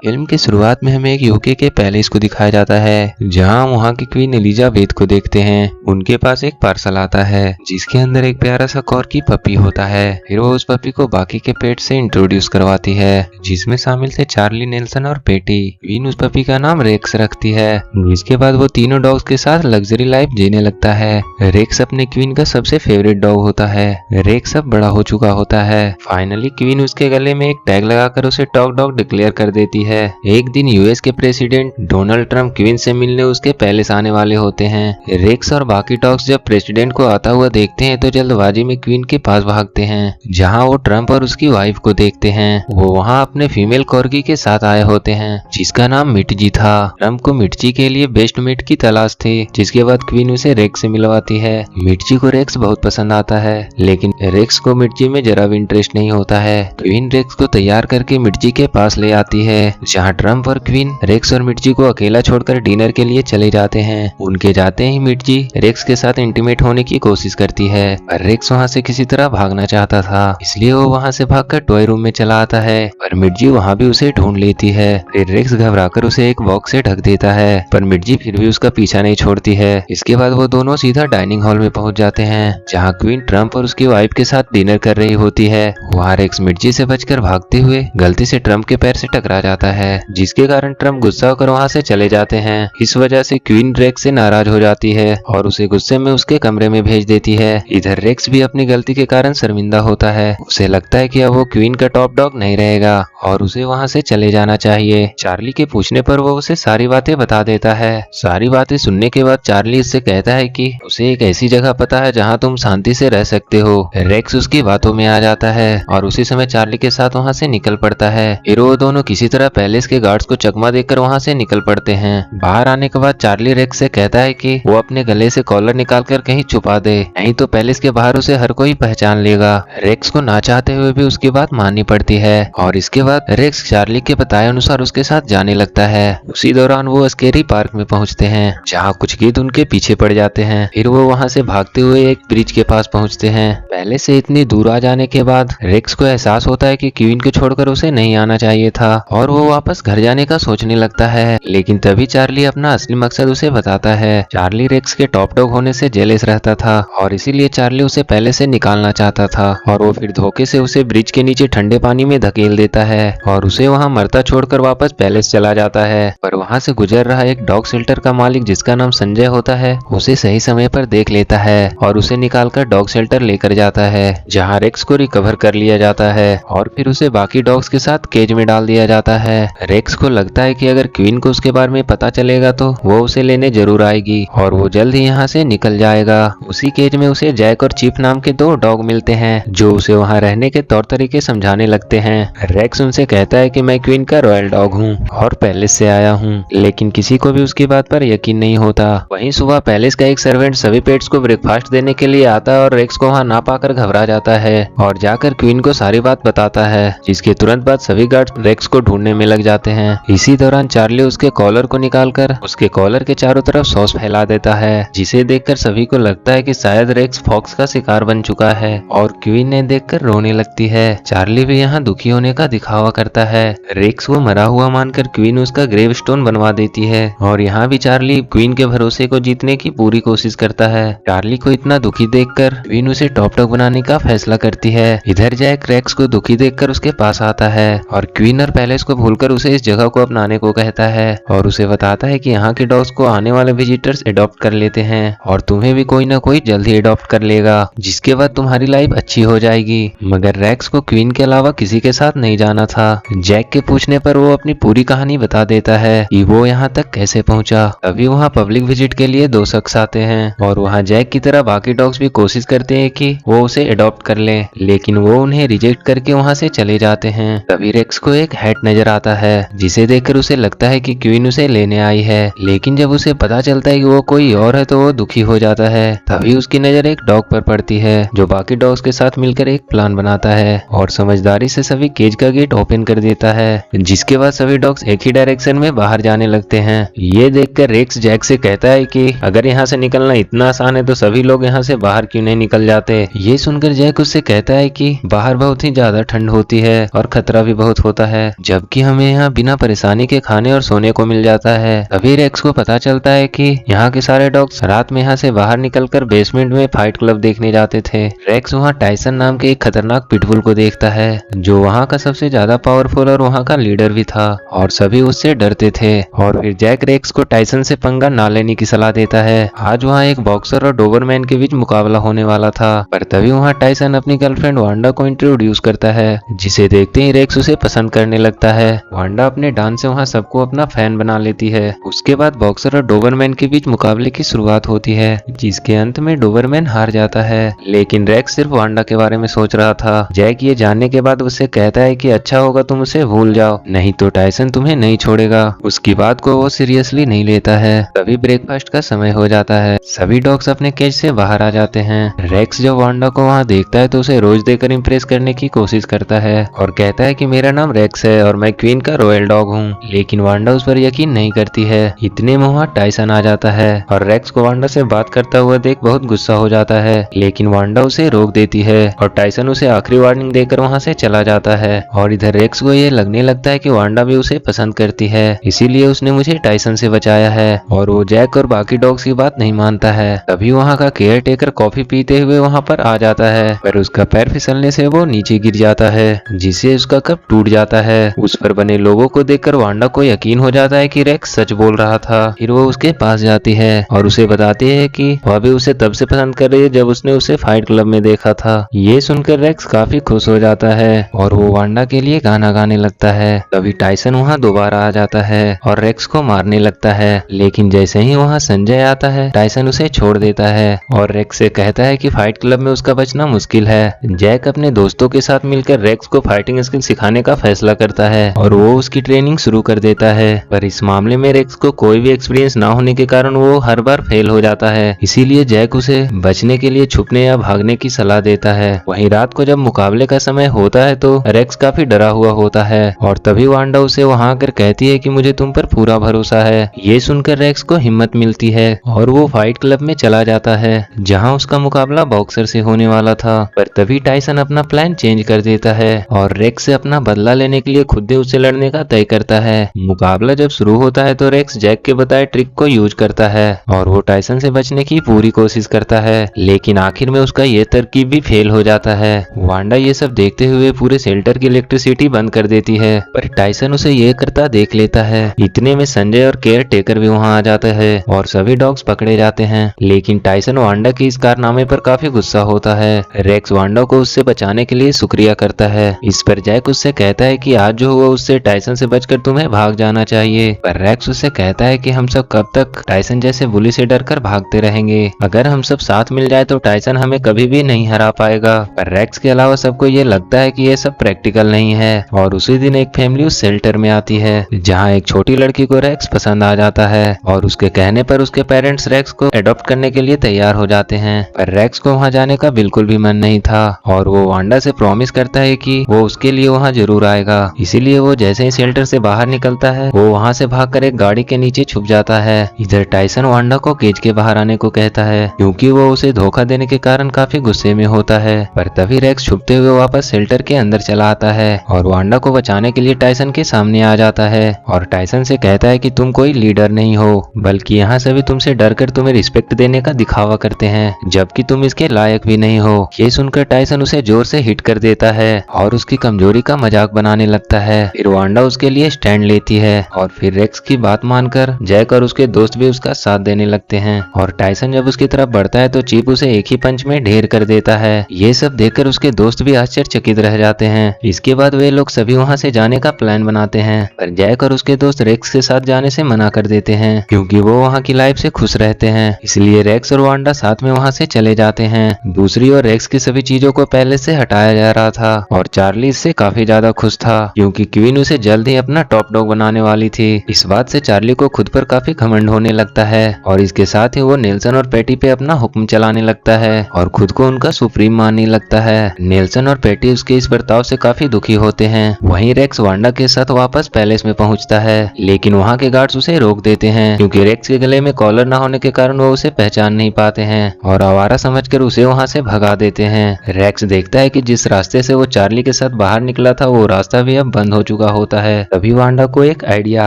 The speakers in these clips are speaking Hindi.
फिल्म की शुरुआत में हमें एक यूके के पैलेस को दिखाया जाता है, जहां वहां की क्वीन एलिजाबेथ को देखते हैं। उनके पास एक पार्सल आता है जिसके अंदर एक प्यारा सा कॉर्की पपी होता है। फिर वो उस पपी को बाकी के पेट से इंट्रोड्यूस करवाती है, जिसमें शामिल थे चार्ली, नेल्सन और पेटी। क्वीन उस पपी का नाम रेक्स रखती है, जिसके बाद वो तीनों डॉग्स के साथ लग्जरी लाइफ जीने लगता है। रेक्स अपने क्वीन का सबसे फेवरेट डॉग होता है। रेक्स अब बड़ा हो चुका होता है। फाइनली क्वीन उसके गले में एक टैग लगाकर उसे टॉप डॉग डिक्लेयर कर देती है। एक दिन यूएस के प्रेसिडेंट डोनाल्ड ट्रंप क्वीन से मिलने उसके पैलेस आने वाले होते हैं। रेक्स और बाकी डॉग्स जब प्रेसिडेंट को आता हुआ देखते हैं तो जल्दबाजी में क्वीन के पास भागते हैं, जहां वो ट्रंप और उसकी वाइफ को देखते हैं। वो वहां अपने फीमेल कॉर्गी के साथ आए होते हैं, जिसका नाम मिर्ची था। ट्रंप को मिर्ची के लिए बेस्ट मेट की तलाश थी, जिसके बाद क्वीन उसे रेक्स से मिलवाती है। मिर्ची को रेक्स बहुत पसंद आता है, लेकिन रेक्स को मिर्ची में जरा भी इंटरेस्ट नहीं होता है। क्वीन रेक्स को तैयार करके मिर्ची के पास ले आती है, जहां ट्रंप और क्वीन रेक्स और मिर्ची को अकेला छोड़कर डिनर के लिए चले जाते हैं। उनके जाते ही मिर्ची रेक्स के साथ इंटीमेट होने की कोशिश करती है, पर रेक्स वहां से किसी तरह भागना चाहता था, इसलिए वो वहां से भागकर टॉय रूम में चला आता है। पर मिर्ची वहां भी उसे ढूंढ लेती है। फिर रेक्स घबराकर उसे एक बॉक्स से ढक देता है, पर मिर्ची फिर भी उसका पीछा नहीं छोड़ती है। इसके बाद वो दोनों सीधा डाइनिंग हॉल में पहुंच जाते हैं, जहां क्वीन ट्रंप और उसकी वाइफ के साथ डिनर कर रही होती है। वहां रेक्स मिर्ची से बचकर भागते हुए गलती से ट्रंप के पैर से टकरा जाता है, जिसके कारण ट्रंप गुस्सा होकर वहां से चले जाते हैं। इस वजह से क्वीन रेक्स से नाराज हो जाती है और उसे गुस्से में उसके कमरे में भेज देती है। इधर रेक्स भी अपनी गलती के कारण शर्मिंदा होता है। उसे लगता है कि अब वो क्वीन का टॉप डॉग नहीं रहेगा और उसे वहां से चले जाना चाहिए। चार्ली के पूछने पर वो उसे सारी बातें बता देता है। सारी बातें सुनने के बाद चार्ली उससे कहता है कि उसे एक ऐसी जगह पता है जहां तुम शांति से रह सकते हो। रेक्स उसकी बातों में आ जाता है और उसी समय चार्ली के साथ वहां से निकल पड़ता है। फिर वो दोनों किसी तरह पैलेस के गार्ड्स को चकमा देकर वहां से निकल पड़ते हैं। बाहर आने के बाद चार्ली रेक्स से कहता है कि वो अपने गले से कॉलर निकालकर कहीं छुपा दे, नहीं तो पैलेस के बाहर उसे हर कोई पहचान लेगा। रेक्स को ना चाहते हुए भी उसकी बात माननी पड़ती है और इसके बाद रेक्स चार्ली के बताए अनुसार उसके साथ जाने लगता है। उसी दौरान वो स्केरी पार्क में पहुंचते हैं, जहां कुछ गिद्ध उनके पीछे पड़ जाते हैं। फिर वो वहां से भागते हुए एक ब्रिज के पास पहुंचते हैं। पहले से इतनी दूर आ जाने के बाद रेक्स को एहसास होता है कि क्वीन को छोड़कर उसे नहीं आना चाहिए था और वो वापस घर जाने का सोचने लगता है। लेकिन तभी चार्ली अपना असली मकसद उसे बताता है। चार्ली रेक्स के टॉप डॉग होने से जेलस रहता था और इसीलिए चार्ली उसे पहले से निकालना चाहता था और वो फिर धोखे से उसे ब्रिज के नीचे ठंडे पानी में धकेल देता है और उसे वहां मरता छोड़कर वापस पैलेस चला जाता है। पर वहां से गुजर रहा एक डॉग शेल्टर का मालिक, जिसका नाम संजय होता है, उसे सही समय पर देख लेता है और उसे निकालकर डॉग शेल्टर लेकर जाता है, जहां रेक्स को रिकवर कर लिया जाता है और फिर उसे बाकी डॉग्स के साथ केज में डाल दिया जाता है। रेक्स को लगता है कि अगर क्वीन को उसके बारे में पता चलेगा तो वो उसे लेने जरूर आएगी और वो जल्द ही यहाँ से निकल जाएगा। उसी केज में उसे जैक और चीप नाम के दो डॉग मिलते हैं, जो उसे वहाँ रहने के तौर तरीके समझाने लगते हैं। रेक्स उनसे कहता है कि मैं क्वीन का रॉयल डॉग हूँ और पैलेस से आया हूँ, लेकिन किसी को भी उसकी बात पर यकीन नहीं होता। वहीं सुबह पैलेस का एक सर्वेंट सभी पेट्स को ब्रेकफास्ट देने के लिए आता है और रेक्स को वहाँ ना पाकर घबरा जाता है और जाकर क्वीन को सारी बात बताता है, जिसके तुरंत बाद सभी गार्ड्स रेक्स को ढूंढने में लग जाते हैं। इसी दौरान चार्ली उसके कॉलर को निकालकर उसके कॉलर के चारों तरफ सॉस फैला देता है, जिसे देखकर सभी को लगता है कि शायद रेक्स फॉक्स का शिकार बन चुका है और क्वीन ने देखकर रोने लगती है। चार्ली भी यहाँ दुखी होने का दिखावा करता है। रेक्स को मरा हुआ मानकर क्वीन उसका ग्रेव स्टोन बनवा देती है और यहाँ भी चार्ली क्वीन के भरोसे को जीतने की पूरी कोशिश करता है। चार्ली को इतना दुखी देखकर क्वीन उसे टॉप डॉग बनाने का फैसला करती है। इधर जैक रेक्स को दुखी देखकर उसके पास आता है और क्वीन और पैलेस को भूलकर उसे इस जगह को अपनाने को कहता है और उसे बताता है कि यहाँ के डॉग्स को आने वाले विजिटर्स अडॉप्ट कर लेते हैं और तुम्हें भी कोई ना कोई जल्द ही अडॉप्ट कर लेगा, जिसके बाद तुम्हारी लाइफ अच्छी हो जाएगी। मगर रेक्स को क्वीन के अलावा किसी के साथ नहीं जाना था। जैक के पूछने पर वो अपनी पूरी कहानी बता देता है कि वो यहाँ तक कैसे पहुँचा। अभी वहाँ पब्लिक विजिट के लिए दो शख्स आते हैं और वहाँ जैक की तरह बाकी डॉग्स भी कोशिश करते हैं कि वो उसे अडॉप्ट कर ले, लेकिन वो उन्हें रिजेक्ट करके वहाँ से चले जाते हैं। तभी रेक्स को एक हैट नजर आता है, जिसे देखकर उसे लगता है कि क्वीन उसे लेने आई है, लेकिन जब उसे पता चलता है कि वो कोई और है तो वो दुखी हो जाता है। तभी उसकी नजर एक डॉग पर पड़ती है, जो बाकी डॉग्स के साथ मिलकर एक प्लान बनाता है और समझदारी से सभी केज का गेट ओपन कर देता है, जिसके बाद सभी डॉग्स एक ही डायरेक्शन में बाहर जाने लगते हैं। ये देखकर रेक्स जैक से कहता है कि अगर यहाँ से निकलना इतना आसान है तो सभी लोग यहाँ से बाहर क्यों नहीं निकल जाते। ये सुनकर जैक उससे कहता है कि बाहर बहुत ही ज्यादा ठंड होती है और खतरा भी बहुत होता है, जबकि हमें यहाँ बिना परेशानी के खाने और सोने को मिल जाता है। तभी रेक्स को पता चलता है कि यहाँ के सारे डॉग्स रात में यहाँ से बाहर निकलकर बेसमेंट में फाइट क्लब देखने जाते थे। रेक्स वहाँ टाइसन नाम के एक खतरनाक पिटबुल को देखता है जो वहाँ का सबसे ज्यादा पावरफुल और वहाँ का लीडर भी था और सभी उससे डरते थे। और फिर जैक रेक्स को टाइसन से पंगा ना लेने की सलाह देता है। आज वहाँ एक बॉक्सर और डोबरमैन के बीच मुकाबला होने वाला था, पर तभी वहाँ टाइसन अपनी गर्लफ्रेंड वांडा को इंट्रोड्यूस करता है, जिसे देखते ही रेक्स उसे पसंद करने लगता है। वांडा अपने डांस से वहाँ सबको अपना फैन बना लेती है। उसके बाद बॉक्सर और डोबरमैन के बीच मुकाबले की शुरुआत होती है, जिसके अंत में डोबरमैन हार जाता है। लेकिन रेक्स सिर्फ वांडा के बारे में सोच रहा था। जैक ये जानने के बाद उससे कहता है कि अच्छा होगा तुम उसे भूल जाओ, नहीं तो टाइसन तुम्हें नहीं छोड़ेगा। उसकी बात को वो सीरियसली नहीं लेता है। तभी ब्रेकफास्ट का समय हो जाता है। सभी डॉग्स अपने केज से बाहर आ जाते हैं। रेक्स जब वांडा को वहाँ देखता है तो उसे रोज देकर इम्प्रेस करने की कोशिश करता है और कहता है कि मेरा नाम रेक्स है और मैं क्वीन का रॉयल डॉग हूँ। लेकिन वांडा उस पर यकीन नहीं करती है। इतने में वहाँ टाइसन आ जाता है और रेक्स को वांडा से बात करता हुआ देख बहुत गुस्सा हो जाता है, लेकिन वांडा उसे रोक देती है और टाइसन उसे आखिरी वार्निंग देकर वहाँ से चला जाता है। और इधर रेक्स को ये लगने लगता है कि वांडा भी उसे पसंद करती है, इसीलिए उसने मुझे टाइसन से बचाया है। और वो जैक और बाकी डॉग्स की बात नहीं मानता है। तभी वहाँ का केयर टेकर कॉफी पीते हुए वहाँ पर आ जाता है, पर उसका पैर फिसलने से वो नीचे गिर जाता है, जिससे उसका कप टूट जाता है। उस पर बने लोगों को देखकर वांडा को यकीन हो जाता है कि रेक्स सच बोल रहा था। फिर वो उसके पास जाती है और उसे बताती है कि वह भी उसे तब से पसंद कर रही है जब उसने उसे फाइट क्लब में देखा था। ये सुनकर रेक्स काफी खुश हो जाता है और वो वांडा के लिए गाना गाने लगता है। तभी टाइसन वहाँ दोबारा आ जाता है और रेक्स को मारने लगता है, लेकिन जैसे ही वहाँ संजय आता है टाइसन उसे छोड़ देता है और रेक्स से कहता है कि फाइट क्लब में उसका बचना मुश्किल है। जैक अपने दोस्तों के साथ मिलकर रेक्स को फाइटिंग स्किल सिखाने का फैसला करता है और वो उसकी ट्रेनिंग शुरू कर देता है, पर इस मामले में रेक्स को कोई भी एक्सपीरियंस ना होने के कारण वो हर बार फेल हो जाता है। इसीलिए जैक उसे बचने के लिए छुपने या भागने की सलाह देता है। वहीं रात को जब मुकाबले का समय होता है तो रेक्स काफी डरा हुआ होता है और तभी वांडा उसे वहां आकर कहती है कि मुझे तुम पर पूरा भरोसा है। ये सुनकर रेक्स को हिम्मत मिलती है और वो फाइट क्लब में चला जाता है, जहां उसका मुकाबला बॉक्सर से होने वाला था। पर तभी टाइसन अपना प्लान चेंज कर देता है और रेक्स से अपना बदला लेने के लिए खुद ही उससे लड़ने का तय करता है। मुकाबला जब शुरू होता है तो रेक्स जैक के बताए ट्रिक को यूज करता है और वो टाइसन से बचने की पूरी कोशिश करता है, लेकिन आखिर में उसका ये तरकीब भी फेल हो जाता है। वांडा ये सब देखते हुए पूरे शेल्टर की इलेक्ट्रिसिटी बंद कर देती है, पर टाइसन उसे ये करता देख लेता है। इतने में संजय और केयर टेकर भी वहाँ आ जाते हैं और सभी डॉग्स पकड़े जाते हैं, लेकिन टाइसन वांडा के इस कारनामे पर काफी गुस्सा होता है। रेक्स वांडा को उससे बचाने के लिए शुक्रिया करता है। इस पर जैक उससे कहता है कि आज जो हुआ उससे टाइसन से बचकर तुम्हें भाग जाना चाहिए, पर रेक्स उससे कहता है कि हम सब कब तक टाइसन जैसे बुली से डरकर भागते रहेंगे। अगर हम सब साथ मिल जाए तो टाइसन हमें कभी भी नहीं हरा पाएगा। पर रेक्स के अलावा सबको ये लगता है कि ये सब प्रैक्टिकल नहीं है और उसी दिन एक फैमिली उस शेल्टर में आती है, जहाँ एक छोटी लड़की को रेक्स पसंद आ जाता है और उसके कहने पर उसके पेरेंट्स रेक्स को अडॉप्ट करने के लिए तैयार हो जाते हैं। पर रेक्स को वहाँ जाने का बिल्कुल भी मन नहीं था और वो वांडा से प्रॉमिस करता है कि वो उसके लिए वहाँ जरूर आएगा। इसीलिए वो जैसे ही शेल्टर से बाहर निकलता है वो वहाँ से भागकर एक गाड़ी के नीचे छुप जाता है। इधर टाइसन वांडा को केज के बाहर आने को कहता है, क्योंकि वो उसे धोखा देने के कारण काफी गुस्से में होता है। पर तभी रेक्स छुपते हुए वापस शेल्टर के अंदर चला आता है और वांडा को बचाने के लिए टाइसन के सामने आ जाता है और टाइसन से कहता है कि तुम कोई लीडर नहीं हो, बल्कि यहाँ सभी तुमसे डरकर तुम्हें रिस्पेक्ट देने का दिखावा करते हैं, जबकि तुम इसके लायक भी नहीं हो। ये सुनकर टाइसन उसे जोर से हिट कर देता है और उसकी कमजोरी का मजाक बनाने लगता है। फिर वांडा उसके लिए स्टैंड लेती है और फिर रेक्स की बात मानकर जैक और उसके दोस्त भी उसका साथ देने लगते हैं और टाइसन जब उसकी तरफ बढ़ता है तो चीप उसे एक ही पंच में ढेर कर देता है। ये सब देखकर उसके दोस्त भी आश्चर्यचकित रह जाते हैं। इसके बाद वे लोग सभी वहाँ से जाने का प्लान बनाते हैं, पर जैक और उसके दोस्त रेक्स के साथ जाने से मना कर देते हैं, क्योंकि वो वहाँ की लाइफ से खुश रहते हैं। इसलिए रेक्स और वांडा साथ में वहाँ से चले जाते हैं। दूसरी ओर रेक्स की सभी चीजों को पहले से हटाया जा रहा था और चार्ली इससे काफी ज्यादा खुश था, क्योंकि क्वीन उसे जल्द ही अपना टॉप डॉग बनाने वाली थी। इस बात से चार्ली को खुद पर काफी घमंड होने लगता है और इसके साथ ही वो नेल्सन और पैटी पे अपना हुक्म चलाने लगता है और खुद को उनका सुप्रीम मानने लगता है। नेल्सन और पैटी उसके इस बर्ताव से काफी दुखी होते हैं। वहीं रेक्स वांडा के साथ वापस पैलेस में पहुंचता है, लेकिन वहां के गार्ड्स उसे रोक देते हैं, क्योंकि रेक्स के गले में कॉलर न होने के कारण वो उसे पहचान नहीं पाते हैं और आवारा समझकर उसे वहां से भगा देते हैं। रेक्स देखता है कि जिस रास्ते से वो चार्ली के साथ बाहर निकला था वो रास्ता भी अब बंद हो चुका चुका होता है। तभी वांडा को एक आइडिया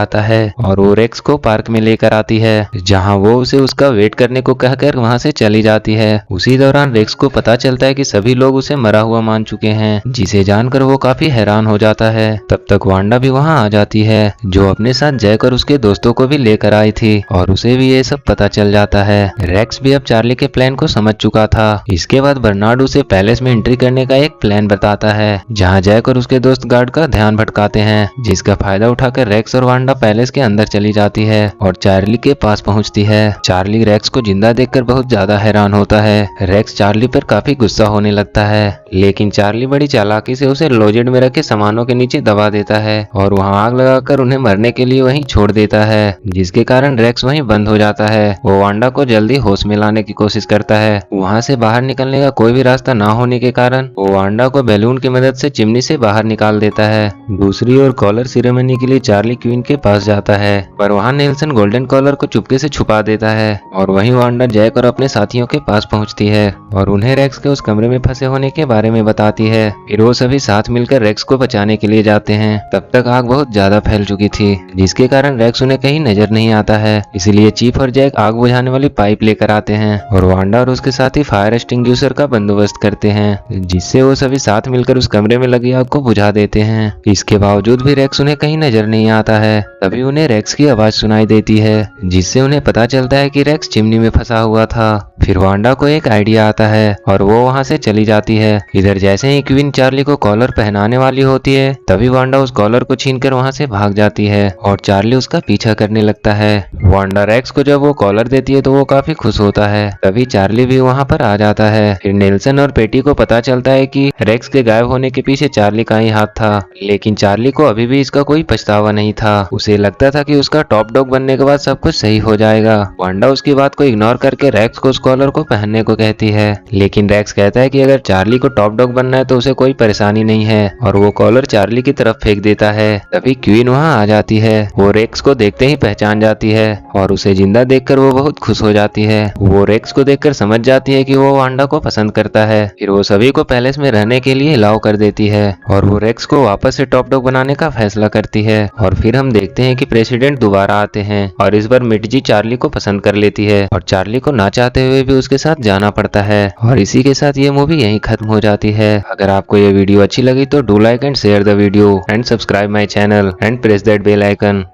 आता है और वो रेक्स को पार्क में लेकर आती है, जहाँ वो उसे उसका वेट करने को कहकर वहाँ से चली जाती है। उसी दौरान रेक्स को पता चलता है कि सभी लोग उसे मरा हुआ मान चुके हैं, जिसे जानकर वो काफी हैरान हो जाता है। तब तक वांडा भी वहाँ आ जाती है, जो अपने साथ जैक और उसके दोस्तों को भी लेकर आई थी, और उसे भी ये सब पता चल जाता है। रेक्स भी अब चार्ली के प्लान को समझ चुका था। इसके बाद बर्नार्ड उसे पैलेस में एंट्री करने का एक प्लान बताता है, जहाँ जैक और उसके दोस्त गार्ड का ध्यान भटकाते हैं, जिसका फायदा उठाकर रेक्स और वांडा पैलेस के अंदर चली जाती है और चार्ली के पास पहुंचती है। चार्ली रेक्स को जिंदा देखकर बहुत ज्यादा हैरान होता है। रेक्स चार्ली पर काफी गुस्सा होने लगता है, लेकिन चार्ली बड़ी चालाकी से उसे लोजेड में रखे सामानों के नीचे दबा देता है और वहां आग लगाकर उन्हें मरने के लिए वहीं छोड़ देता है, जिसके कारण रेक्स वहीं बंद हो जाता है। वो वांडा को जल्दी होश में लाने की कोशिश करता है। वहां से बाहर निकलने का कोई भी रास्ता ना होने के कारण वो वांडा को बैलून की मदद से चिमनी से बाहर निकाल देता है। दूसरी ओर कॉलर सेरेमनी के लिए चार्ली क्वीन के पास जाता है, पर वहां नेल्सन गोल्डन कॉलर को चुपके से छुपा देता है और वहीं वांडा जैक और अपने साथियों के पास पहुंचती है और उन्हें रेक्स के उस कमरे में फंसे होने के बारे में बताती है। फिर वो सभी साथ मिलकर रेक्स को बचाने के लिए जाते हैं। तब तक आग बहुत ज्यादा फैल चुकी थी, जिसके कारण रेक्स उन्हें कहीं नजर नहीं आता है। इसलिए चीफ और जैक आग बुझाने वाली पाइप लेकर आते हैं और वांडा और उसके साथी फायर एक्सटिंग्विशर का बंदोबस्त करते हैं, जिससे वो सभी साथ मिलकर उस कमरे में लगी आग को बुझा देते हैं। इसके बावजूद भी रेक्स उन्हें कहीं नजर नहीं आता है। तभी उन्हें रेक्स की आवाज सुनाई देती है, जिससे उन्हें पता चलता है कि रेक्स चिमनी में फंसा हुआ था। फिर वांडा को एक आइडिया आता है और वो वहां से चली जाती है। इधर जैसे ही क्वीन चार्ली को कॉलर पहनाने वाली होती है, तभी वांडा उस कॉलर को छीनकर वहां से भाग जाती है और चार्ली उसका पीछा करने लगता है। वांडा रेक्स को जब वो कॉलर देती है तो वो काफी खुश होता है। तभी चार्ली भी वहां पर आ जाता है। फिर नेल्सन और पेटी को पता चलता है कि रेक्स के गायब होने के पीछे चार्ली का ही हाथ था, लेकिन चार्ली को अभी भी इसका कोई पछतावा नहीं था। उसे लगता था कि उसका टॉप डॉग बनने के बाद सब कुछ सही हो जाएगा। वांडा उसकी बात को इग्नोर करके रेक्स को उस कॉलर को पहनने को कहती है, लेकिन रेक्स कहता है कि अगर चार्ली को टॉप डॉग बनना है तो उसे कोई परेशानी नहीं है, और वो कॉलर चार्ली की तरफ फेंक देता है। तभी क्वीन वहां आ जाती है। वो रेक्स को देखते ही पहचान जाती है और उसे जिंदा देखकर वो बहुत खुश हो जाती है। वो रेक्स को देखकर समझ जाती है कि वो वांडा को पसंद करता है। फिर वो सभी को पैलेस में रहने के लिए अलाउ कर देती है और वो रेक्स को वापस से टॉप डॉग बनाने का फैसला करती है। और फिर हम देखते हैं कि प्रेसिडेंट दोबारा आते हैं और इस बार मिर्जी चार्ली को पसंद कर लेती है और चार्ली को ना चाहते हुए भी उसके साथ जाना पड़ता है। और इसी के साथ ये मूवी यहीं खत्म हो जाती है। अगर आपको ये वीडियो अच्छी लगी तो do like and share the video and subscribe my channel and press that bell icon.